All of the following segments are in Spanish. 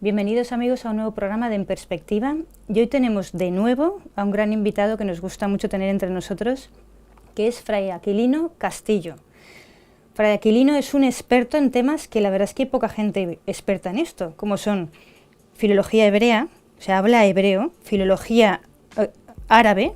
Bienvenidos amigos a un nuevo programa de En Perspectiva. Y hoy tenemos de nuevo a un gran invitado que nos gusta mucho tener entre nosotros, que es Fray Aquilino Castillo. Fray Aquilino es un experto en temas que la verdad es que hay poca gente experta en esto, como son filología hebrea, o sea, habla hebreo, filología árabe,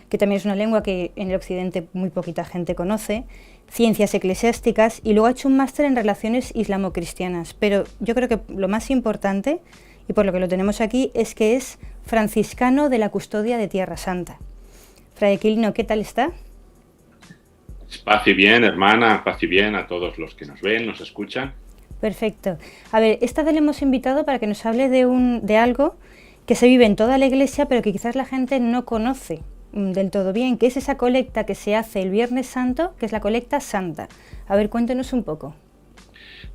que también es una lengua que en el occidente muy poquita gente conoce, ciencias eclesiásticas, y luego ha hecho un máster en relaciones islamo-cristianas. Pero yo creo que lo más importante, y por lo que lo tenemos aquí, es que es franciscano de la Custodia de Tierra Santa. Fray Aquilino, ¿qué tal está? Paz y bien, hermana, paz y bien a todos los que nos ven, nos escuchan. Perfecto. A ver, esta vez le hemos invitado para que nos hable de algo que se vive en toda la Iglesia, pero que quizás la gente no conoce del todo bien, que es esa colecta que se hace el Viernes Santo, que es la colecta santa. A ver, cuéntenos un poco.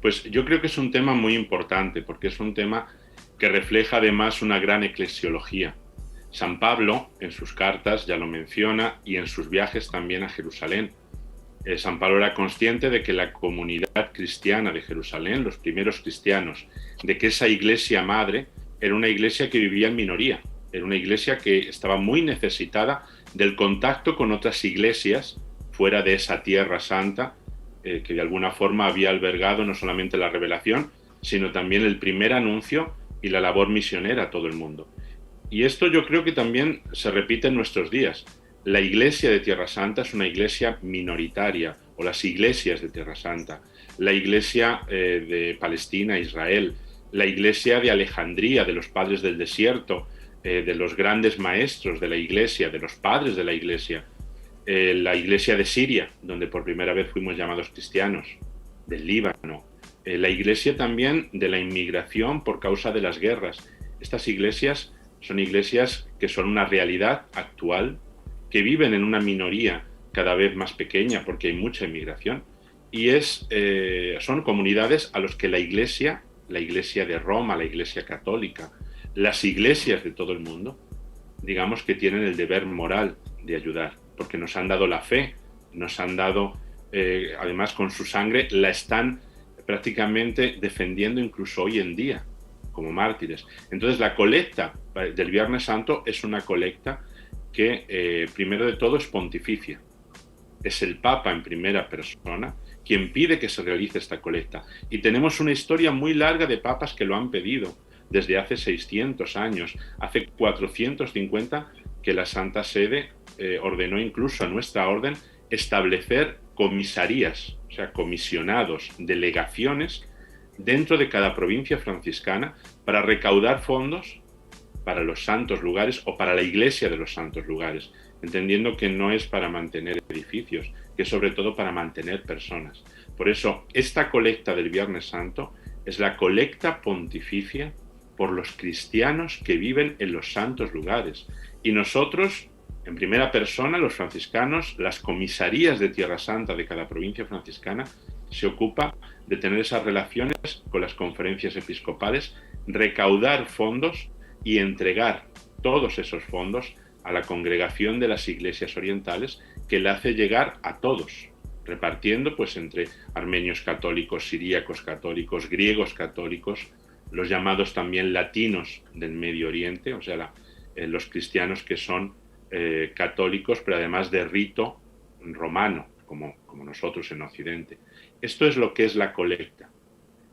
Pues yo creo que es un tema muy importante, porque es un tema que refleja además una gran eclesiología. San Pablo, en sus cartas, ya lo menciona, y en sus viajes también a Jerusalén. San Pablo era consciente de que la comunidad cristiana de Jerusalén, los primeros cristianos, de que esa iglesia madre era una iglesia que vivía en minoría, era una iglesia que estaba muy necesitada del contacto con otras iglesias fuera de esa tierra santa, que de alguna forma había albergado no solamente la revelación, sino también el primer anuncio y la labor misionera a todo el mundo. Y esto yo creo que también se repite en nuestros días. La iglesia de Tierra Santa es una iglesia minoritaria, o las iglesias de Tierra Santa, la iglesia de Palestina, Israel, la iglesia de Alejandría, de los padres del desierto, de los grandes maestros de la iglesia, de los padres de la iglesia de Siria, donde por primera vez fuimos llamados cristianos, del Líbano, la iglesia también de la inmigración por causa de las guerras. Estas iglesias son iglesias que son una realidad actual, que viven en una minoría cada vez más pequeña porque hay mucha inmigración, y son comunidades a las que la iglesia de Roma, la iglesia católica, las iglesias de todo el mundo, digamos que tienen el deber moral de ayudar, porque nos han dado la fe, nos han dado, además con su sangre, la están prácticamente defendiendo incluso hoy en día, como mártires. Entonces la colecta del Viernes Santo es una colecta que primero de todo es pontificia. Es el Papa en primera persona quien pide que se realice esta colecta. Y tenemos una historia muy larga de papas que lo han pedido, desde hace 600 años, hace 450 que la Santa Sede ordenó incluso a nuestra orden establecer comisarías, o sea, comisionados, delegaciones dentro de cada provincia franciscana para recaudar fondos para los santos lugares o para la iglesia de los santos lugares, entendiendo que no es para mantener edificios, que es sobre todo para mantener personas. Por eso, esta colecta del Viernes Santo es la colecta pontificia por los cristianos que viven en los santos lugares. Y nosotros, en primera persona, los franciscanos, las comisarías de Tierra Santa de cada provincia franciscana, se ocupa de tener esas relaciones con las conferencias episcopales, recaudar fondos y entregar todos esos fondos a la congregación de las iglesias orientales, que le hace llegar a todos, repartiendo pues entre armenios católicos, siríacos católicos, griegos católicos, los llamados también latinos del Medio Oriente, o sea, los cristianos que son católicos, pero además de rito romano, como nosotros en Occidente. Esto es lo que es la colecta.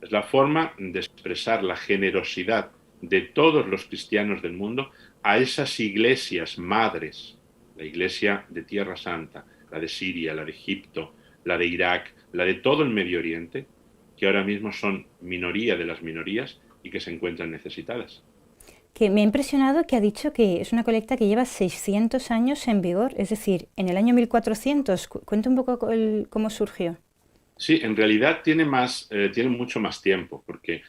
Es la forma de expresar la generosidad de todos los cristianos del mundo a esas iglesias madres, la iglesia de Tierra Santa, la de Siria, la de Egipto, la de Irak, la de todo el Medio Oriente, que ahora mismo son minoría de las minorías y que se encuentran necesitadas. Que me ha impresionado que ha dicho que es una colecta que lleva 600 años en vigor, es decir, en el año 1400. Cuenta un poco cómo surgió. Sí, en realidad tiene mucho más tiempo, porque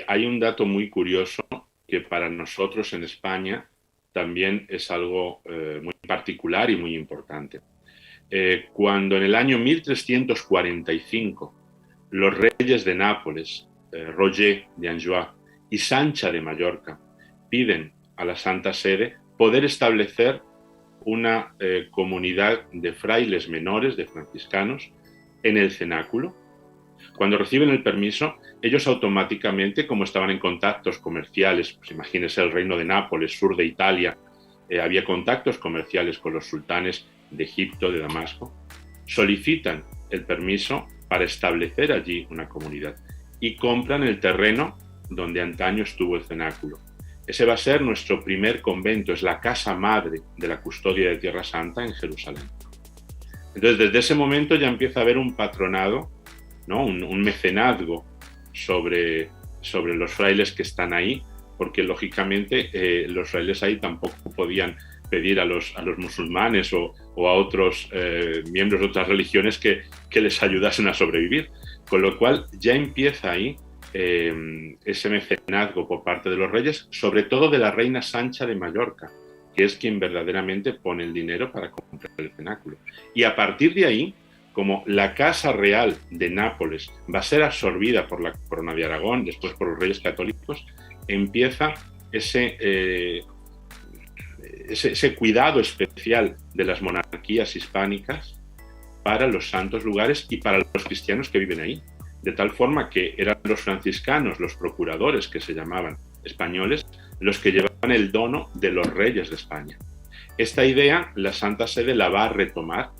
hay un dato muy curioso que para nosotros en España también es algo muy particular y muy importante. Cuando en el año 1345 los reyes de Nápoles, Roger de Anjou y Sancha de Mallorca, piden a la Santa Sede poder establecer una comunidad de frailes menores, de franciscanos, en el cenáculo, Cuando reciben el permiso, ellos automáticamente, como estaban en contactos comerciales, pues imagínense el reino de Nápoles, sur de Italia, había contactos comerciales con los sultanes de Egipto, de Damasco, solicitan el permiso para establecer allí una comunidad y compran el terreno donde antaño estuvo el cenáculo. Ese va a ser nuestro primer convento, es la casa madre de la custodia de Tierra Santa en Jerusalén. Entonces, desde ese momento ya empieza a haber un patronado, ¿no? un mecenazgo sobre los frailes que están ahí, porque lógicamente los frailes ahí tampoco podían pedir a los musulmanes o a otros miembros de otras religiones que les ayudasen a sobrevivir. Con lo cual ya empieza ahí ese mecenazgo por parte de los reyes, sobre todo de la reina Sancha de Mallorca, que es quien verdaderamente pone el dinero para comprar el cenáculo. Y a partir de ahí, como la Casa Real de Nápoles va a ser absorbida por la Corona de Aragón, después por los Reyes Católicos, empieza ese cuidado especial de las monarquías hispánicas para los santos lugares y para los cristianos que viven ahí. De tal forma que eran los franciscanos, los procuradores que se llamaban españoles, los que llevaban el dono de los reyes de España. Esta idea la Santa Sede la va a retomar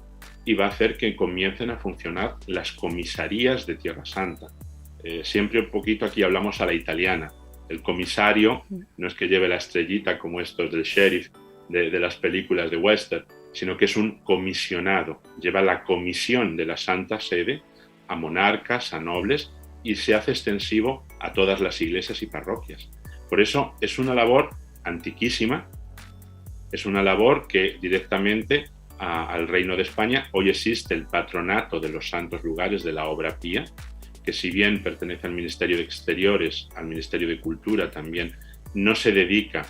y va a hacer que comiencen a funcionar las comisarías de Tierra Santa. Siempre un poquito aquí hablamos a la italiana. El comisario no es que lleve la estrellita como estos del sheriff de las películas de western, sino que es un comisionado. Lleva la comisión de la Santa Sede a monarcas, a nobles, y se hace extensivo a todas las iglesias y parroquias. Por eso es una labor antiquísima, es una labor que directamente al Reino de España, hoy existe el patronato de los santos lugares de la obra pía, que si bien pertenece al Ministerio de Exteriores, al Ministerio de Cultura también, no se dedica,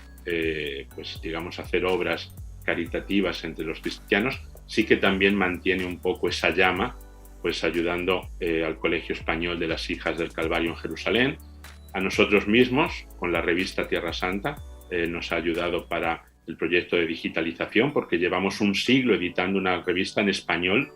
pues digamos, a hacer obras caritativas entre los cristianos, sí que también mantiene un poco esa llama, pues ayudando al Colegio Español de las Hijas del Calvario en Jerusalén, a nosotros mismos, con la revista Tierra Santa, nos ha ayudado para el proyecto de digitalización, porque llevamos un siglo editando una revista en español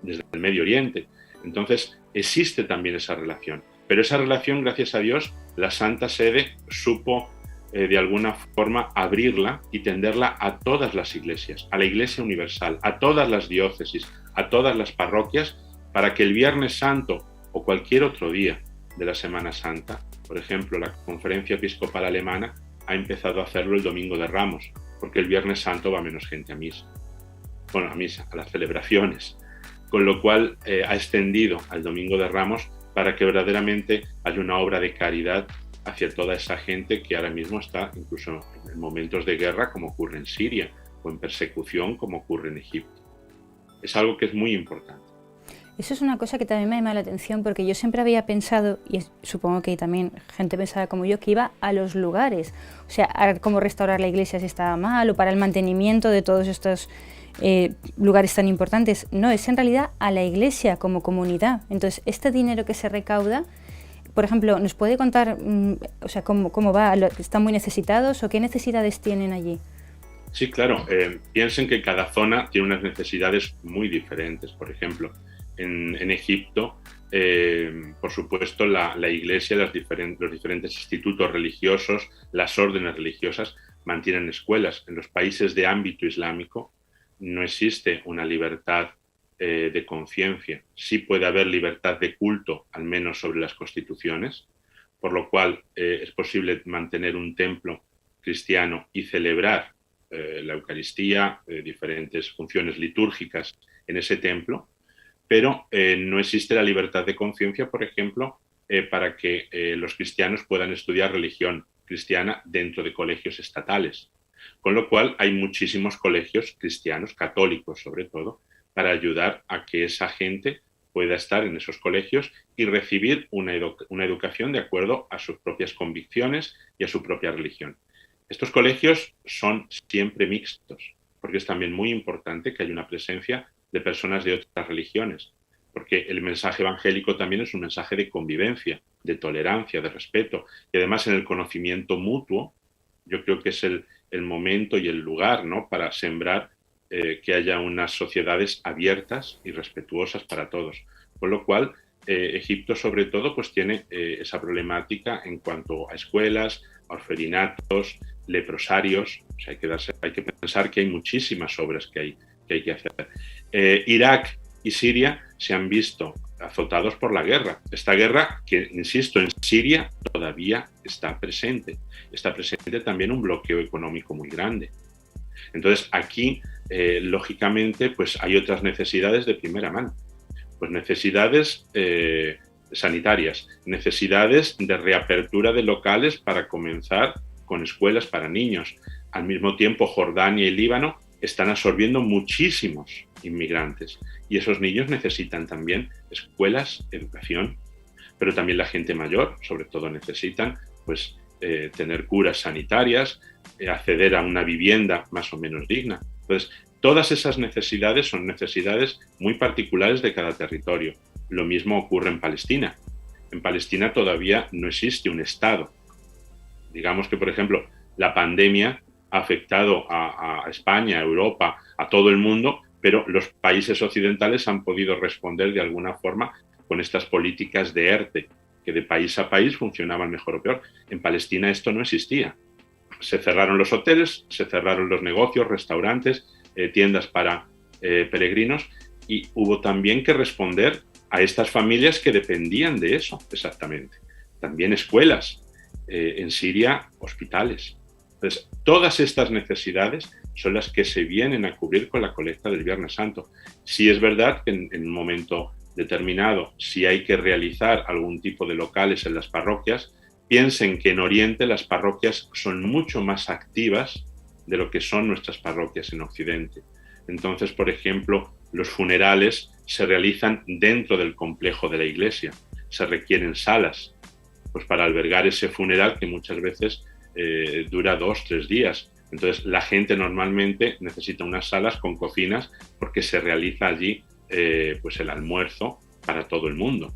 desde el Medio Oriente. Entonces, existe también esa relación. Pero esa relación, gracias a Dios, la Santa Sede supo de alguna forma abrirla y tenderla a todas las iglesias, a la Iglesia Universal, a todas las diócesis, a todas las parroquias, para que el Viernes Santo o cualquier otro día de la Semana Santa, por ejemplo, la Conferencia Episcopal Alemana ha empezado a hacerlo el Domingo de Ramos, porque el Viernes Santo va menos gente a misa. Bueno, a misa, a las celebraciones. Con lo cual ha extendido al Domingo de Ramos para que verdaderamente haya una obra de caridad hacia toda esa gente que ahora mismo está incluso en momentos de guerra, como ocurre en Siria, o en persecución, como ocurre en Egipto. Es algo que es muy importante. Eso es una cosa que también me llama la atención, porque yo siempre había pensado, y supongo que también gente pensaba como yo, que iba a los lugares, o sea, a cómo restaurar la iglesia si estaba mal, o para el mantenimiento de todos estos lugares tan importantes. No, es en realidad a la iglesia como comunidad. Entonces, este dinero que se recauda, por ejemplo, ¿nos puede contar o sea, cómo va? ¿Están muy necesitados o qué necesidades tienen allí? Sí, claro. Piensen que cada zona tiene unas necesidades muy diferentes. Por ejemplo, en Egipto, por supuesto, la iglesia, los diferentes institutos religiosos, las órdenes religiosas mantienen escuelas. En los países de ámbito islámico no existe una libertad de conciencia. Sí puede haber libertad de culto, al menos sobre las constituciones, por lo cual es posible mantener un templo cristiano y celebrar la Eucaristía, diferentes funciones litúrgicas en ese templo, pero no existe la libertad de conciencia, por ejemplo, para que los cristianos puedan estudiar religión cristiana dentro de colegios estatales. Con lo cual hay muchísimos colegios cristianos, católicos sobre todo, para ayudar a que esa gente pueda estar en esos colegios y recibir una educación de acuerdo a sus propias convicciones y a su propia religión. Estos colegios son siempre mixtos, porque es también muy importante que haya una presencia de personas de otras religiones, porque el mensaje evangélico también es un mensaje de convivencia, de tolerancia, de respeto, y además en el conocimiento mutuo, yo creo que es el momento y el lugar, ¿no?, para sembrar que haya unas sociedades abiertas y respetuosas para todos. Con lo cual, Egipto sobre todo pues tiene esa problemática en cuanto a escuelas, a orferinatos, leprosarios. O sea, hay que pensar que hay muchísimas obras que hay que hacer. Irak y Siria se han visto azotados por la guerra. Esta guerra, que insisto, en Siria todavía está presente. Está presente también un bloqueo económico muy grande. Entonces, aquí, lógicamente, pues hay otras necesidades de primera mano. Pues necesidades sanitarias, necesidades de reapertura de locales para comenzar con escuelas para niños. Al mismo tiempo, Jordania y Líbano están absorbiendo muchísimos inmigrantes y esos niños necesitan también escuelas, educación, pero también la gente mayor, sobre todo, necesitan pues, tener curas sanitarias, acceder a una vivienda más o menos digna. Entonces, todas esas necesidades son necesidades muy particulares de cada territorio. Lo mismo ocurre en Palestina. En Palestina todavía no existe un Estado. Digamos que, por ejemplo, la pandemia ha afectado a España, a Europa, a todo el mundo, pero los países occidentales han podido responder de alguna forma con estas políticas de ERTE, que de país a país funcionaban mejor o peor. En Palestina esto no existía. Se cerraron los hoteles, se cerraron los negocios, restaurantes, tiendas para peregrinos, y hubo también que responder a estas familias que dependían de eso, exactamente. También escuelas, en Siria, hospitales. Entonces, todas estas necesidades son las que se vienen a cubrir con la colecta del Viernes Santo. Sí es verdad que en un momento determinado, si hay que realizar algún tipo de locales en las parroquias, piensen que en Oriente las parroquias son mucho más activas de lo que son nuestras parroquias en Occidente. Entonces, por ejemplo, los funerales se realizan dentro del complejo de la iglesia. Se requieren salas pues, para albergar ese funeral que muchas veces dura 2 o 3 días. Entonces, la gente normalmente necesita unas salas con cocinas porque se realiza allí pues el almuerzo para todo el mundo.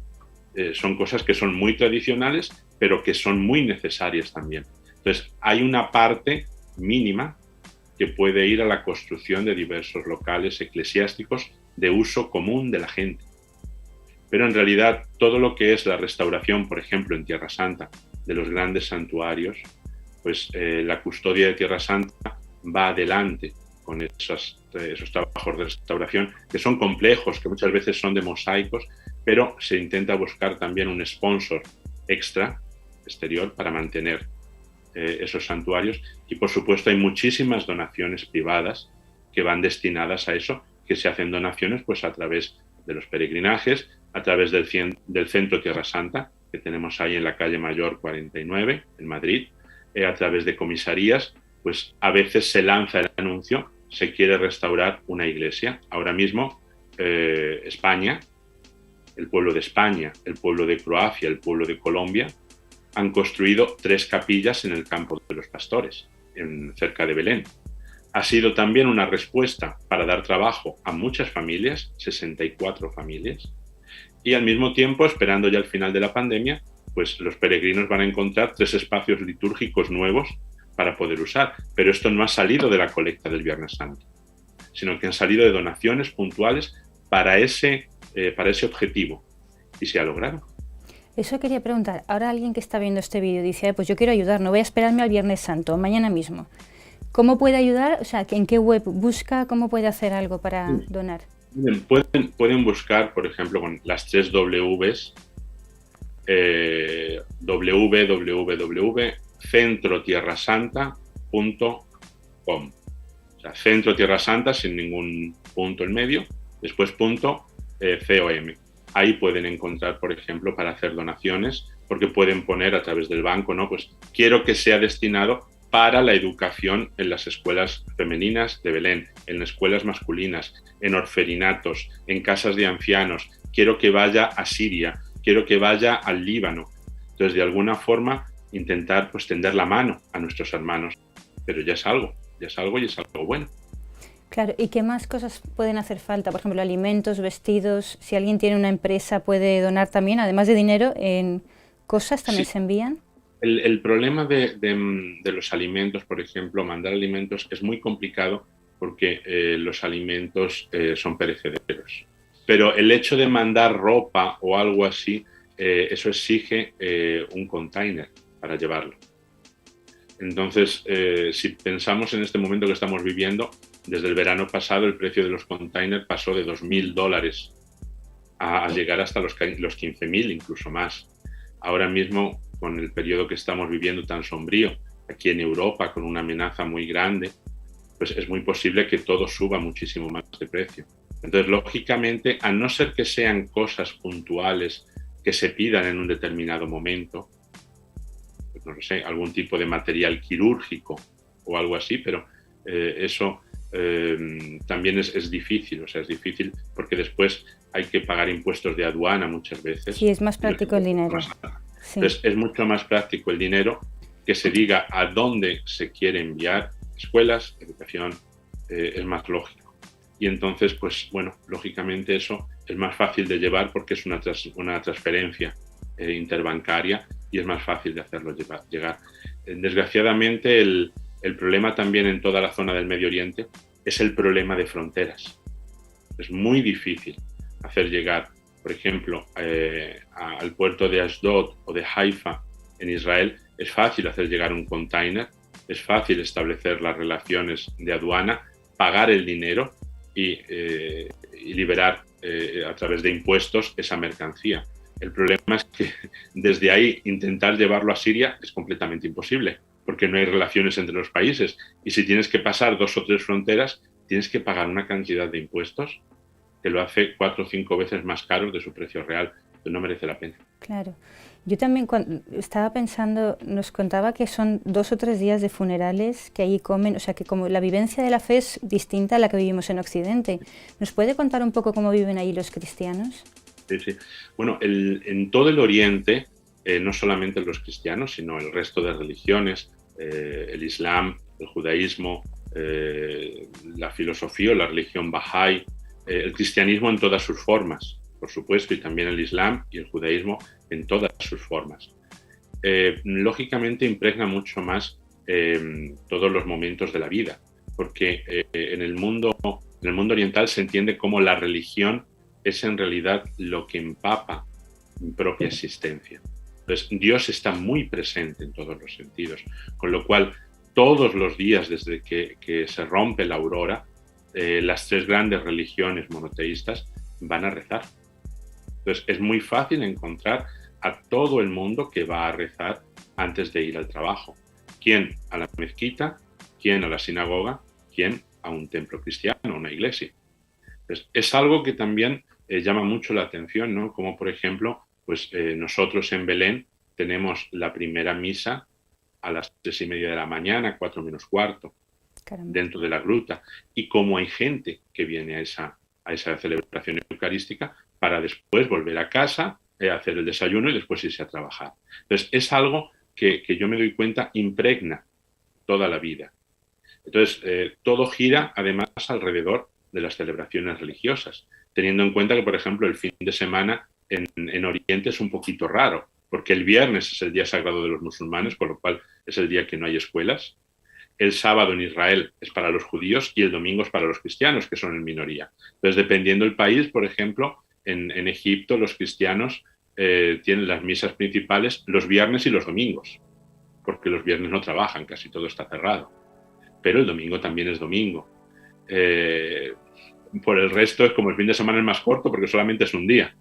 Son cosas que son muy tradicionales, pero que son muy necesarias también. Entonces, hay una parte mínima que puede ir a la construcción de diversos locales eclesiásticos de uso común de la gente. Pero en realidad, todo lo que es la restauración, por ejemplo, en Tierra Santa, de los grandes santuarios, pues la custodia de Tierra Santa va adelante con esos trabajos de restauración, que son complejos, que muchas veces son de mosaicos, pero se intenta buscar también un sponsor extra, exterior, para mantener esos santuarios. Y por supuesto hay muchísimas donaciones privadas que van destinadas a eso, que se hacen donaciones pues a través de los peregrinajes, a través del Centro Tierra Santa, que tenemos ahí en la calle Mayor 49, en Madrid, a través de comisarías, pues a veces se lanza el anuncio, se quiere restaurar una iglesia. Ahora mismo España, el pueblo de España, el pueblo de Croacia, el pueblo de Colombia, han construido 3 capillas en el Campo de los Pastores, cerca de Belén. Ha sido también una respuesta para dar trabajo a muchas familias, 64 familias, y al mismo tiempo, esperando ya el final de la pandemia, pues los peregrinos van a encontrar 3 espacios litúrgicos nuevos para poder usar. Pero esto no ha salido de la colecta del Viernes Santo, sino que han salido de donaciones puntuales para ese objetivo, y se ha logrado. Eso quería preguntar. Ahora alguien que está viendo este vídeo dice, pues yo quiero ayudar, no voy a esperarme al Viernes Santo, mañana mismo. ¿Cómo puede ayudar? O sea, ¿en qué web busca? ¿Cómo puede hacer algo para donar? Pueden buscar, por ejemplo, con las 3 Ws, www.centrotierrasanta.com. O sea, Centro Tierra Santa sin ningún punto en medio, después .com. Ahí pueden encontrar, por ejemplo, para hacer donaciones, porque pueden poner a través del banco, ¿no? Pues quiero que sea destinado para la educación en las escuelas femeninas de Belén, en escuelas masculinas, en orferinatos, en casas de ancianos. Quiero que vaya a Siria, quiero que vaya al Líbano. Entonces, de alguna forma, intentar pues tender la mano a nuestros hermanos. Pero ya es algo y es algo bueno. Claro, ¿y qué más cosas pueden hacer falta? Por ejemplo, alimentos, vestidos. Si alguien tiene una empresa puede donar también, además de dinero, en cosas también se envían. El problema de los alimentos, por ejemplo, mandar alimentos es muy complicado porque los alimentos son perecederos. pero el hecho de mandar ropa o algo así, eso exige un container para llevarlo. Entonces, si pensamos en este momento que estamos viviendo, desde el verano pasado el precio de los containers pasó de $2.000 a llegar hasta los 15.000, incluso más. Ahora mismo, con el periodo que estamos viviendo tan sombrío, aquí en Europa, con una amenaza muy grande, pues es muy posible que todo suba muchísimo más de precio. Entonces, lógicamente, a no ser que sean cosas puntuales que se pidan en un determinado momento, pues no sé, algún tipo de material quirúrgico o algo así, pero eso también es difícil, o sea, es difícil porque después hay que pagar impuestos de aduana muchas veces. Sí, es más práctico el dinero. Sí. Entonces, es mucho más práctico el dinero, que se diga a dónde se quiere enviar, escuelas, educación, es más lógico. Y entonces, pues bueno, lógicamente eso es más fácil de llevar porque es una transferencia interbancaria y es más fácil de hacerlo llegar. Desgraciadamente, el problema también en toda la zona del Medio Oriente es el problema de fronteras. Es muy difícil hacer llegar, por ejemplo, al puerto de Ashdod o de Haifa en Israel. Es fácil hacer llegar un container, es fácil establecer las relaciones de aduana, pagar el dinero y liberar a través de impuestos esa mercancía. El problema es que desde ahí intentar llevarlo a Siria es completamente imposible, porque no hay relaciones entre los países. Y si tienes que pasar 2 o 3 fronteras, tienes que pagar una cantidad de impuestos que lo hace 4 o 5 veces más caro de su precio real. Entonces no merece la pena. Claro. Yo también estaba pensando, nos contaba que son 2 o 3 días de funerales que allí comen, o sea que como la vivencia de la fe es distinta a la que vivimos en Occidente. ¿Nos puede contar un poco cómo viven ahí los cristianos? Sí, sí. Bueno, en todo el Oriente, no solamente los cristianos, sino el resto de religiones, el Islam, el judaísmo, la filosofía o la religión Bahá'í, el cristianismo en todas sus formas, por supuesto, y también el Islam y el judaísmo en todas sus formas. Lógicamente impregna mucho más todos los momentos de la vida, porque en el mundo oriental se entiende como la religión es en realidad lo que empapa mi propia existencia. Entonces, Dios está muy presente en todos los sentidos, con lo cual todos los días desde que se rompe la aurora, las 3 grandes religiones monoteístas van a rezar. Entonces, es muy fácil encontrar a todo el mundo que va a rezar antes de ir al trabajo. ¿Quién a la mezquita? ¿Quién a la sinagoga? ¿Quién a un templo cristiano, a una iglesia? Entonces, es algo que también llama mucho la atención, ¿no? Como, por ejemplo, pues nosotros en Belén tenemos la primera misa a las 3:30 de la mañana, 4 menos cuarto, Caramba. dentro de la gruta. Y como hay gente que viene a esa celebración eucarística para después volver a casa, hacer el desayuno y después irse a trabajar. Entonces, es algo que yo me doy cuenta impregna toda la vida. Entonces, todo gira además alrededor de las celebraciones religiosas, teniendo en cuenta que, por ejemplo, el fin de semana en Oriente es un poquito raro, porque el viernes es el día sagrado de los musulmanes, con lo cual es el día que no hay escuelas. El sábado en Israel es para los judíos y el domingo es para los cristianos, que son en minoría. Entonces, dependiendo del país, por ejemplo, en Egipto los cristianos tienen las misas principales los viernes y los domingos, porque los viernes no trabajan, casi todo está cerrado. Pero el domingo también es domingo. Por el resto es como el fin de semana es más corto porque solamente es un día.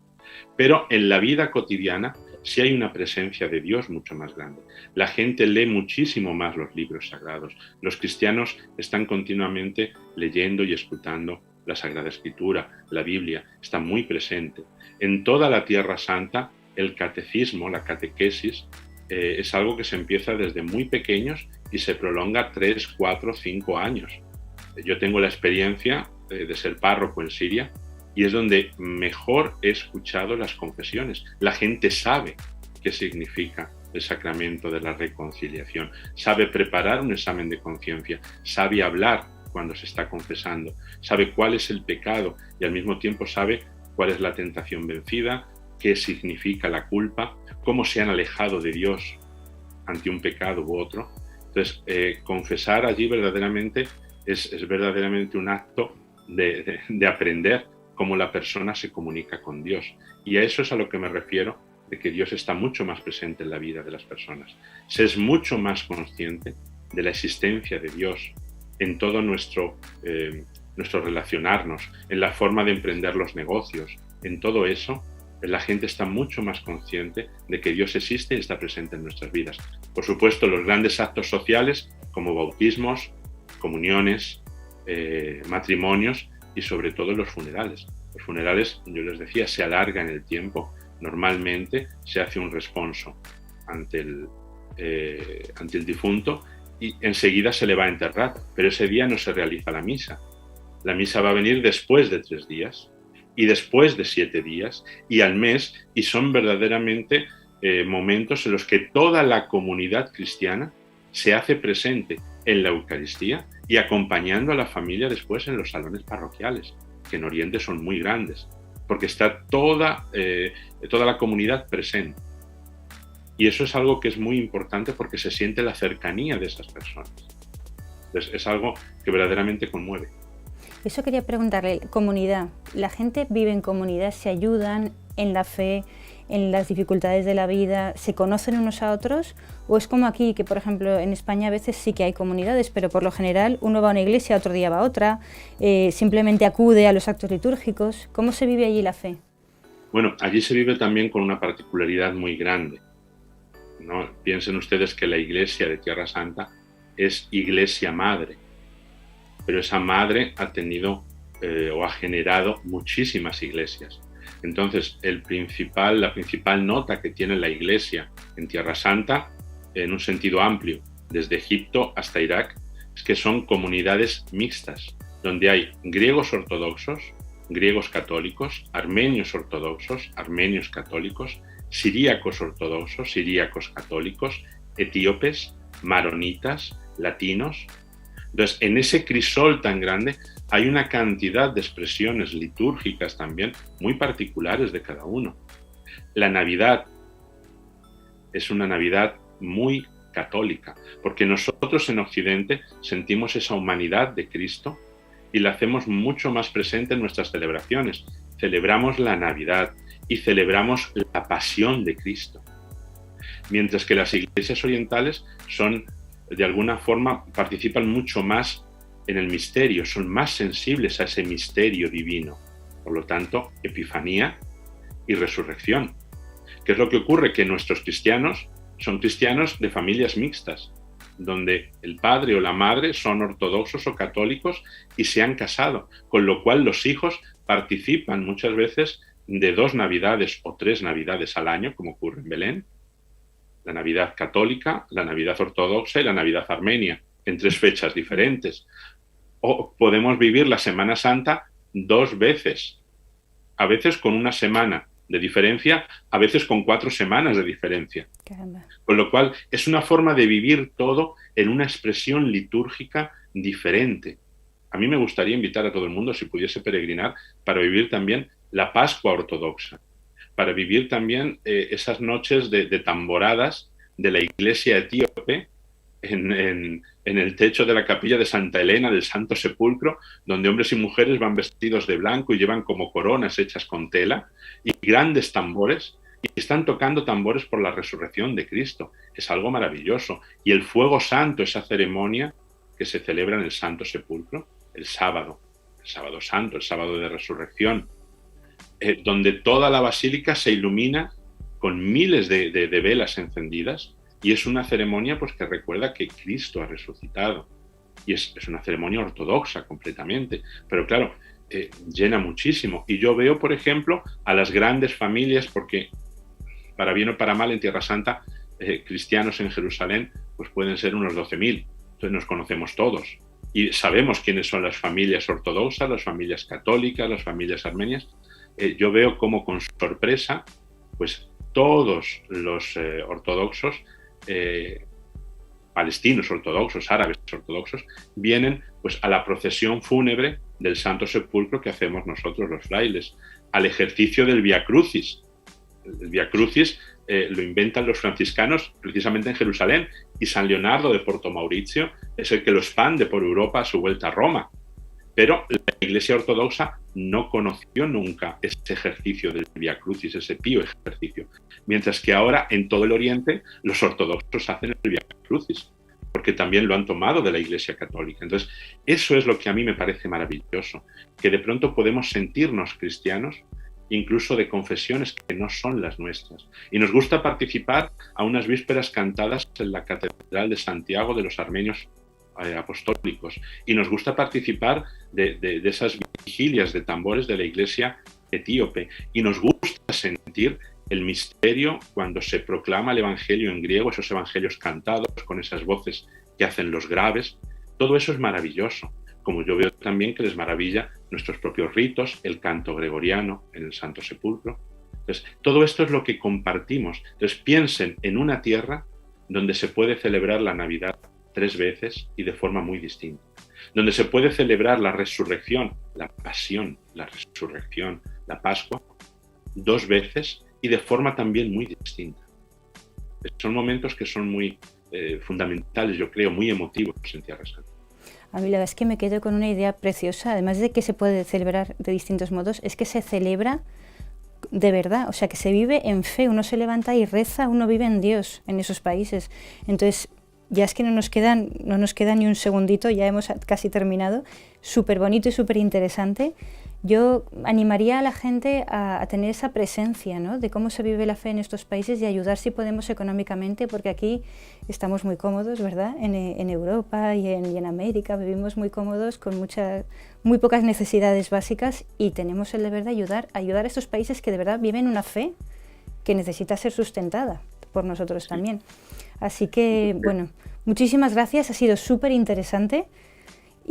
Pero en la vida cotidiana sí hay una presencia de Dios mucho más grande. La gente lee muchísimo más los libros sagrados. Los cristianos están continuamente leyendo y escrutando la Sagrada Escritura, la Biblia, está muy presente. En toda la Tierra Santa, el catecismo, la catequesis, es algo que se empieza desde muy pequeños y se prolonga 3, 4, 5 años. Yo tengo la experiencia de ser párroco en Siria y es donde mejor he escuchado las confesiones. La gente sabe qué significa el sacramento de la reconciliación, sabe preparar un examen de conciencia, sabe hablar cuando se está confesando, sabe cuál es el pecado y al mismo tiempo sabe cuál es la tentación vencida, qué significa la culpa, cómo se han alejado de Dios ante un pecado u otro. Entonces, confesar allí verdaderamente es verdaderamente un acto de aprender cómo la persona se comunica con Dios. Y a eso es a lo que me refiero, de que Dios está mucho más presente en la vida de las personas. Se es mucho más consciente de la existencia de Dios en todo nuestro relacionarnos, en la forma de emprender los negocios, en todo eso. La gente está mucho más consciente de que Dios existe y está presente en nuestras vidas. Por supuesto, los grandes actos sociales, como bautismos, comuniones, matrimonios y sobre todo los funerales. Los funerales, yo les decía, se alargan el tiempo. Normalmente se hace un responso ante el difunto y enseguida se le va a enterrar, pero ese día no se realiza la misa. La misa va a venir después de 3 días y después de 7 días y al mes, y son verdaderamente momentos en los que toda la comunidad cristiana se hace presente en la Eucaristía y acompañando a la familia después en los salones parroquiales, que en Oriente son muy grandes, porque está toda la comunidad presente. Y eso es algo que es muy importante porque se siente la cercanía de esas personas. Entonces, es algo que verdaderamente conmueve. Eso quería preguntarle, comunidad. ¿La gente vive en comunidad, se ayudan en la fe, en las dificultades de la vida, se conocen unos a otros? ¿O es como aquí, que por ejemplo en España a veces sí que hay comunidades, pero por lo general uno va a una iglesia, otro día va a otra, simplemente acude a los actos litúrgicos? ¿Cómo se vive allí la fe? Bueno, allí se vive también con una particularidad muy grande, ¿no? Piensen ustedes que la iglesia de Tierra Santa es iglesia madre, pero esa madre ha tenido o ha generado muchísimas iglesias. Entonces, la principal nota que tiene la iglesia en Tierra Santa, en un sentido amplio, desde Egipto hasta Irak, es que son comunidades mixtas, donde hay griegos ortodoxos, griegos católicos, armenios ortodoxos, armenios católicos, siríacos ortodoxos, siríacos católicos, etíopes, maronitas, latinos. Entonces, en ese crisol tan grande hay una cantidad de expresiones litúrgicas también muy particulares de cada uno. La Navidad es una Navidad muy católica, porque nosotros en Occidente sentimos esa humanidad de Cristo y la hacemos mucho más presente en nuestras celebraciones. Celebramos la Navidad y celebramos la pasión de Cristo. Mientras que las iglesias orientales son, de alguna forma, participan mucho más en el misterio, son más sensibles a ese misterio divino. Por lo tanto, Epifanía y resurrección. ¿Qué es lo que ocurre? Que nuestros cristianos son cristianos de familias mixtas, donde el padre o la madre son ortodoxos o católicos y se han casado, con lo cual los hijos participan muchas veces de 2 Navidades o 3 Navidades al año, como ocurre en Belén, la Navidad católica, la Navidad ortodoxa y la Navidad armenia, en 3 fechas diferentes. O podemos vivir la Semana Santa 2 veces, a veces con 1 semana de diferencia, a veces con 4 semanas de diferencia. Caramba. Con lo cual es una forma de vivir todo en una expresión litúrgica diferente. A mí me gustaría invitar a todo el mundo, si pudiese peregrinar, para vivir también la Pascua ortodoxa, para vivir también esas noches de tamboradas de la iglesia etíope en el techo de la capilla de Santa Elena del Santo Sepulcro, donde hombres y mujeres van vestidos de blanco y llevan como coronas hechas con tela y grandes tambores, y están tocando tambores por la resurrección de Cristo. Es algo maravilloso. Y el fuego santo, esa ceremonia que se celebra en el Santo Sepulcro, el sábado santo, el sábado de resurrección, donde toda la basílica se ilumina con miles de velas encendidas, y es una ceremonia pues, que recuerda que Cristo ha resucitado. Y es una ceremonia ortodoxa completamente, pero claro, llena muchísimo. Y yo veo, por ejemplo, a las grandes familias, porque para bien o para mal en Tierra Santa, cristianos en Jerusalén, pues pueden ser unos 12.000. Entonces nos conocemos todos. Y sabemos quiénes son las familias ortodoxas, las familias católicas, las familias armenias. Yo veo cómo con sorpresa, pues todos los ortodoxos, palestinos ortodoxos, árabes ortodoxos, vienen pues a la procesión fúnebre del Santo Sepulcro que hacemos nosotros los frailes, al ejercicio del Vía Crucis. El Vía Crucis lo inventan los franciscanos precisamente en Jerusalén, y San Leonardo de Porto Mauricio es el que lo expande por Europa a su vuelta a Roma. Pero la Iglesia ortodoxa no conoció nunca ese ejercicio del Vía Crucis, ese pío ejercicio. Mientras que ahora en todo el Oriente los ortodoxos hacen el Vía Crucis, porque también lo han tomado de la Iglesia Católica. Entonces, eso es lo que a mí me parece maravilloso, que de pronto podemos sentirnos cristianos, incluso de confesiones que no son las nuestras. Y nos gusta participar a unas vísperas cantadas en la Catedral de Santiago de los armenios apostólicos. Y nos gusta participar de esas vigilias de tambores de la Iglesia etíope. Y nos gusta sentir el misterio cuando se proclama el Evangelio en griego, esos evangelios cantados con esas voces que hacen los graves. Todo eso es maravilloso, como yo veo también que les maravilla nuestros propios ritos, el canto gregoriano en el Santo Sepulcro. Entonces, todo esto es lo que compartimos. Entonces, piensen en una tierra donde se puede celebrar la Navidad 3 veces y de forma muy distinta, donde se puede celebrar la resurrección, la pasión, la resurrección, la Pascua, 2 veces y de forma también muy distinta. Son momentos que son muy fundamentales, yo creo, muy emotivos en Tierra Santa. A mí la verdad es que me quedo con una idea preciosa, además de que se puede celebrar de distintos modos, es que se celebra de verdad, o sea, que se vive en fe, uno se levanta y reza, uno vive en Dios en esos países. Entonces, ya es que no nos queda ni un segundito, ya hemos casi terminado, súper bonito y súper interesante. Yo animaría a la gente a tener esa presencia, ¿no?, de cómo se vive la fe en estos países y ayudar si podemos económicamente, porque aquí estamos muy cómodos, ¿verdad? En Europa y en América vivimos muy cómodos con muy pocas necesidades básicas y tenemos el deber de ayudar a estos países que de verdad viven una fe que necesita ser sustentada por nosotros también. Así que, bueno, muchísimas gracias, ha sido súper interesante.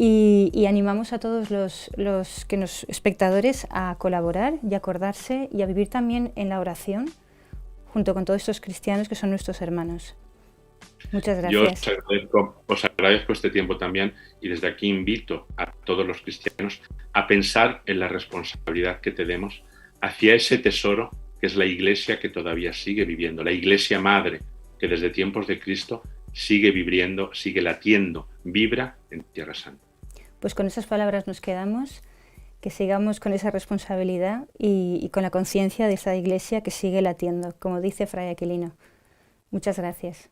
Y animamos a todos los espectadores a colaborar y a acordarse y a vivir también en la oración junto con todos estos cristianos que son nuestros hermanos. Muchas gracias. Yo os agradezco este tiempo también y desde aquí invito a todos los cristianos a pensar en la responsabilidad que tenemos hacia ese tesoro que es la Iglesia que todavía sigue viviendo, la Iglesia Madre que desde tiempos de Cristo sigue viviendo, sigue latiendo, vibra en Tierra Santa. Pues con esas palabras nos quedamos, que sigamos con esa responsabilidad y con la conciencia de esa Iglesia que sigue latiendo, como dice Fray Aquilino. Muchas gracias.